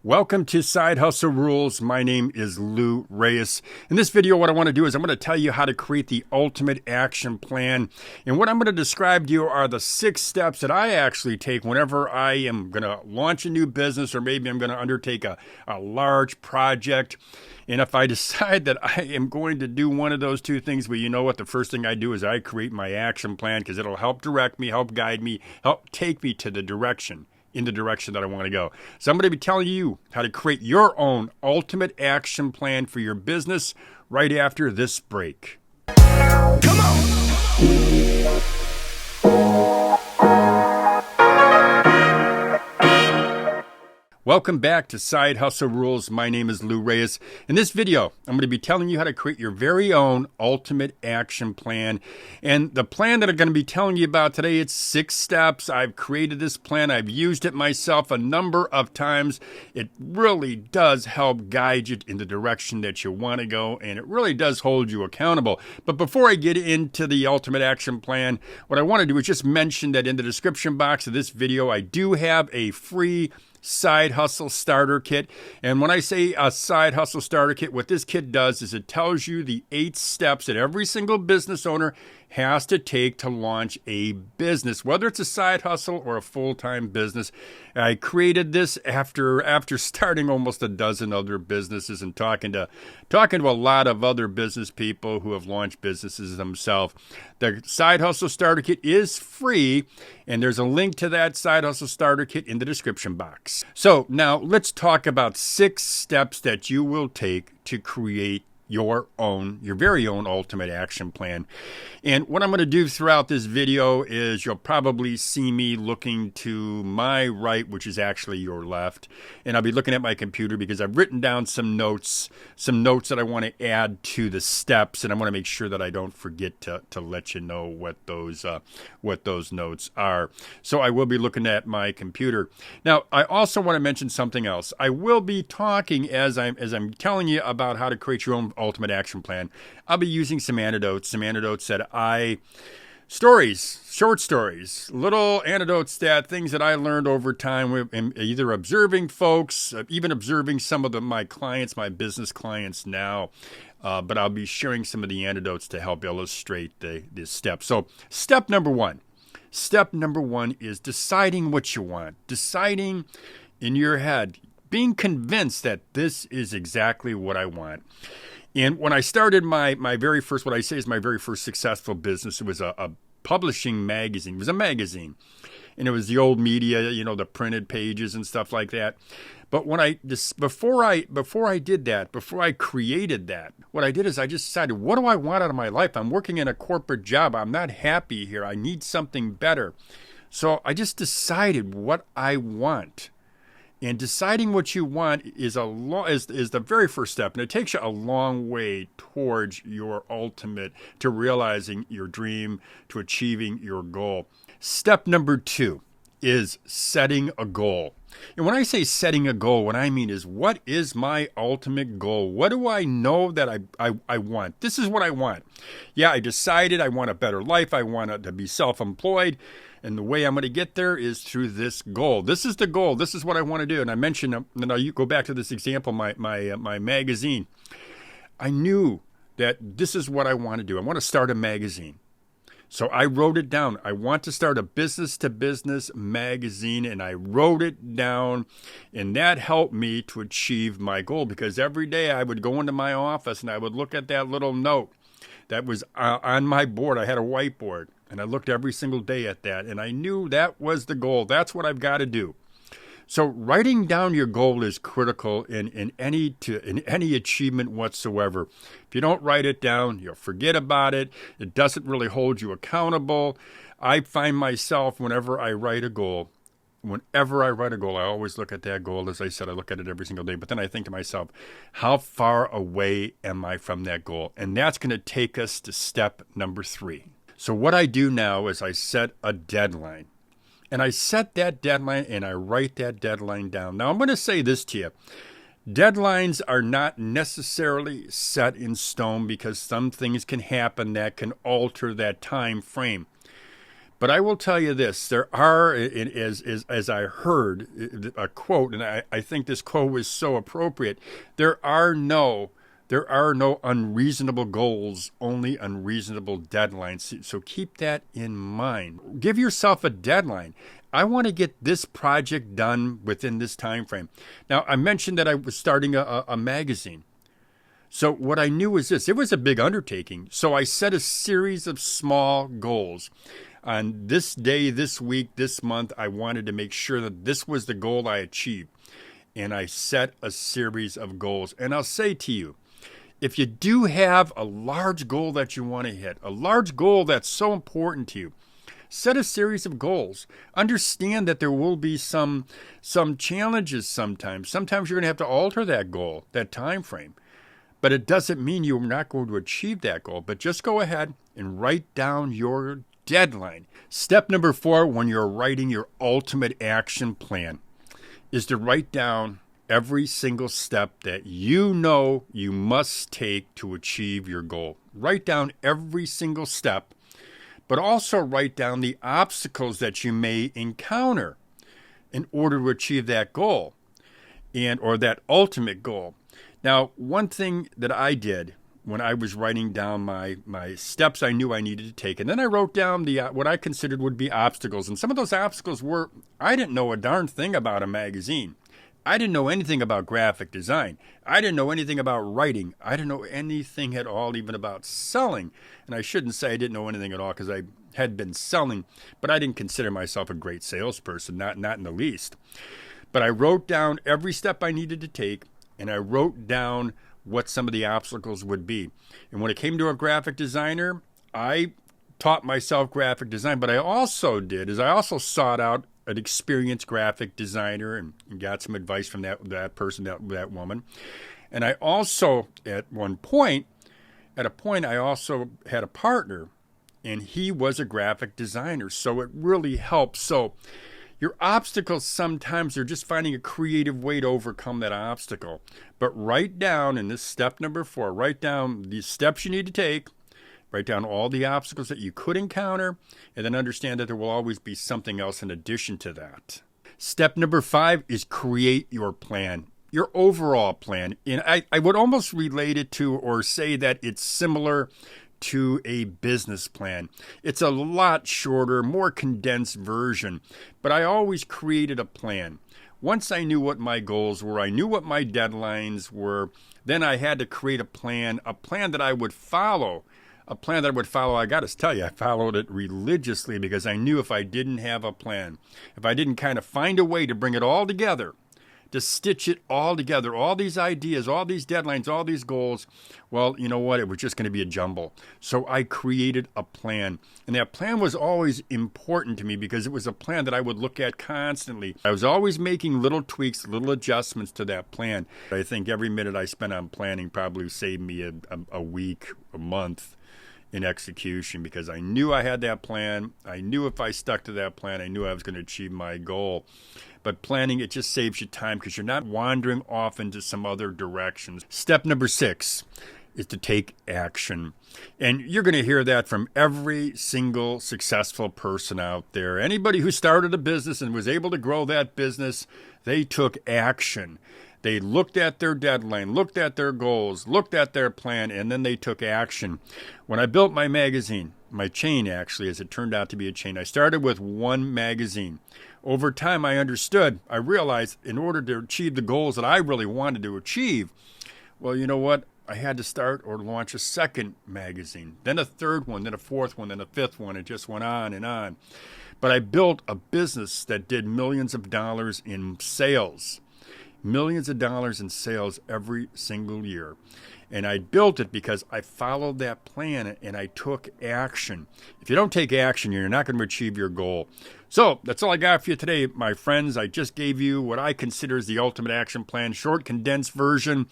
Welcome to Side Hustle Rules. My name is Lou Reyes. In this video, what I want to do is I'm going to tell you how to create the ultimate action plan. And what I'm going to describe to you are the 6 steps that I actually take whenever I am going to launch a new business, or maybe I'm going to undertake a large project. And if I decide that I am going to do one of those two things, well, you know what? The first thing I do is I create my action plan, because it'll help direct me, help guide me, help take me to the direction that I want to go. So I'm going to be telling you how to create your own ultimate action plan for your business right after this break. Come on! Welcome back to Side Hustle Rules. My name is Lou Reyes. In this video, I'm going to be telling you how to create your very own ultimate action plan. And the plan that I'm going to be telling you about today, it's 6 steps. I've created this plan. I've used it myself a number of times. It really does help guide you in the direction that you want to go, and it really does hold you accountable. But before I get into the ultimate action plan, what I want to do is just mention that in the description box of this video, I do have a free side hustle starter kit. And when I say a side hustle starter kit, what this kit does is it tells you the 8 steps that every single business owner has to take to launch a business, whether it's a side hustle or a full-time business. I created this after starting almost a dozen other businesses and talking to a lot of other business people who have launched businesses themselves. The Side Hustle Starter Kit is free, and there's a link to that Side Hustle Starter Kit in the description box. So now let's talk about 6 steps that you will take to create your very own ultimate action plan. And what I'm going to do throughout this video is you'll probably see me looking to my right, which is actually your left. And I'll be looking at my computer because I've written down some notes that I want to add to the steps, and I want to make sure that I don't forget to let you know what those notes are. So I will be looking at my computer. Now, I also want to mention something else. I will be talking as I'm telling you about how to create your own ultimate action plan. I'll be using some anecdotes that short stories, little anecdotes, things that I learned over time with either observing folks, even observing some of my business clients now. But I'll be sharing some of the anecdotes to help illustrate the steps. So step number one is deciding what you want, deciding in your head, being convinced that this is exactly what I want. And when I started my very first successful business, it was a publishing magazine. It was a magazine. And it was the old media, the printed pages and stuff like that. But before I created that, what I did is I just decided, what do I want out of my life? I'm working in a corporate job. I'm not happy here. I need something better. So I just decided what I want. And deciding what you want is the very first step, and it takes you a long way towards to realizing your dream, to achieving your goal. Step number 2 is setting a goal. And when I say setting a goal, what I mean is, what is my ultimate goal? What do I know that I want? This is what I want. Yeah, I decided I want a better life. I want to be self-employed. And the way I'm going to get there is through this goal. This is the goal. This is what I want to do. And I mentioned, you go back to this example, my magazine. I knew that this is what I want to do. I want to start a magazine. So I wrote it down. I want to start a business-to-business magazine, and I wrote it down, and that helped me to achieve my goal, because every day I would go into my office and I would look at that little note that was on my board. I had a whiteboard, and I looked every single day at that, and I knew that was the goal. That's what I've got to do. So writing down your goal is critical in any achievement whatsoever. If you don't write it down, you'll forget about it. It doesn't really hold you accountable. I find myself, whenever I write a goal, I always look at that goal. As I said, I look at it every single day. But then I think to myself, how far away am I from that goal? And that's going to take us to step number 3. So what I do now is I set a deadline. And I set that deadline and I write that deadline down. Now, I'm going to say this to you. Deadlines are not necessarily set in stone, because some things can happen that can alter that time frame. But I will tell you this, there are, as I heard a quote, and I think this quote was so appropriate, there are no unreasonable goals, only unreasonable deadlines. So keep that in mind. Give yourself a deadline. I want to get this project done within this time frame. Now, I mentioned that I was starting a magazine. So what I knew was this. It was a big undertaking. So I set a series of small goals. On this day, this week, this month, I wanted to make sure that this was the goal I achieved. And I set a series of goals. And I'll say to you, if you do have a large goal that you want to hit, a large goal that's so important to you, set a series of goals. Understand that there will be some challenges sometimes. Sometimes you're going to have to alter that goal, that time frame. But it doesn't mean you're not going to achieve that goal. But just go ahead and write down your deadline. Step number 4 when you're writing your ultimate action plan is to write down every single step that you know you must take to achieve your goal. Write down every single step, but also write down the obstacles that you may encounter in order to achieve that goal or that ultimate goal. Now, one thing that I did when I was writing down my steps I knew I needed to take, and then I wrote down what I considered would be obstacles. And some of those obstacles were, I didn't know a darn thing about a magazine. I didn't know anything about graphic design. I didn't know anything about writing. I didn't know anything at all even about selling. And I shouldn't say I didn't know anything at all because I had been selling, but I didn't consider myself a great salesperson, not in the least. But I wrote down every step I needed to take, and I wrote down what some of the obstacles would be. And when it came to a graphic designer, I taught myself graphic design, but I also sought out an experienced graphic designer and got some advice from that person, that woman. And I also, at a point, I also had a partner, and he was a graphic designer. So it really helps. So your obstacles sometimes are just finding a creative way to overcome that obstacle. But write down, in this step number 4, write down the steps you need to take. Write down all the obstacles that you could encounter, and then understand that there will always be something else in addition to that. Step number 5 is create your plan, your overall plan. And I would almost relate it to or say that it's similar to a business plan. It's a lot shorter, more condensed version, but I always created a plan. Once I knew what my goals were, I knew what my deadlines were, then I had to create a plan that I would follow. I got to tell you, I followed it religiously because I knew if I didn't have a plan, if I didn't kind of find a way to bring it all together, to stitch it all together, all these ideas, all these deadlines, all these goals, well, you know what? It was just going to be a jumble. So I created a plan. And that plan was always important to me because it was a plan that I would look at constantly. I was always making little tweaks, little adjustments to that plan. I think every minute I spent on planning probably saved me a week, a month in execution because I knew I had that plan. I knew if I stuck to that plan, I knew I was going to achieve my goal. But planning, it just saves you time because you're not wandering off into some other directions. Step number 6 is to take action. And you're going to hear that from every single successful person out there. Anybody who started a business and was able to grow that business, they took action. They looked at their deadline, looked at their goals, looked at their plan, and then they took action. When I built my magazine, my chain actually, as it turned out to be a chain, I started with one magazine. Over time, I realized in order to achieve the goals that I really wanted to achieve, well, you know what? I had to start or launch a second magazine, then a third one, then a fourth one, then a fifth one. It just went on and on. But I built a business that did millions of dollars in sales. Millions of dollars in sales every single year. And I built it because I followed that plan and I took action. If you don't take action, you're not going to achieve your goal. So that's all I got for you today, my friends. I just gave you what I consider is the ultimate action plan, short, condensed version.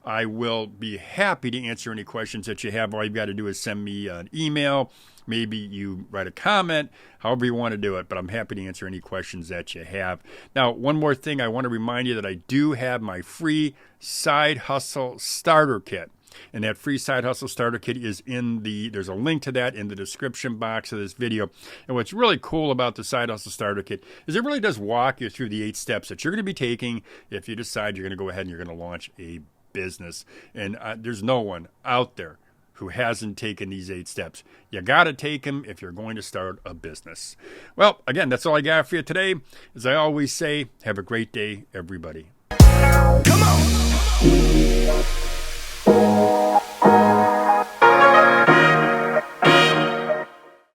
I will be happy to answer any questions that you have. All you've got to do is send me an email. Maybe you write a comment, however you want to do it, but I'm happy to answer any questions that you have. Now, one more thing, I want to remind you that I do have my free side hustle starter kit. And that free Side Hustle Starter Kit is there's a link to that in the description box of this video. And what's really cool about the Side Hustle Starter Kit is it really does walk you through the 8 steps that you're going to be taking if you decide you're going to go ahead and you're going to launch a business. And there's no one out there who hasn't taken these 8 steps. You got to take them if you're going to start a business. Well, again, that's all I got for you today. As I always say, have a great day, everybody. Come on.